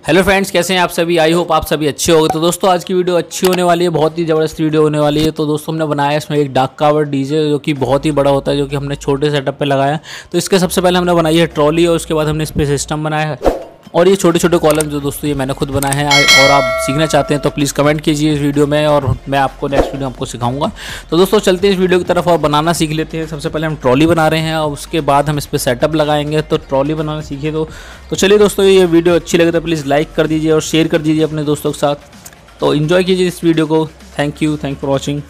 Hello friends, कैसे हैं आप सभी। आई होप आप सभी अच्छे होंगे। तो दोस्तों आज की वीडियो अच्छी होने वाली है, बहुत ही ज़बरदस्त वीडियो होने वाली है। तो दोस्तों हमने बनाया इसमें एक डाक कावड़ डीजे जो कि बहुत ही बड़ा होता है, जो कि हमने छोटे सेटअप पे लगाया। तो इसके सबसे पहले हमने बनाई है ट्रॉली और उसके बाद हमने इस पर सिस्टम बनाया है। और ये छोटे छोटे कॉलम जो दोस्तों ये मैंने खुद बनाए हैं। और आप सीखना चाहते हैं तो प्लीज़ कमेंट कीजिए इस वीडियो में और मैं आपको नेक्स्ट वीडियो आपको सिखाऊंगा। तो दोस्तों चलते हैं इस वीडियो की तरफ और बनाना सीख लेते हैं। सबसे पहले हम ट्रॉली बना रहे हैं और उसके बाद हम इस पर सेटअप लगाएंगे। तो ट्रॉली बनाना सीखिए। तो चलिए दोस्तों, ये वीडियो अच्छी लगे तो प्लीज़ लाइक कर दीजिए और शेयर कर दीजिए अपने दोस्तों के साथ। तो इन्जॉय कीजिए इस वीडियो को। Thank you for watching.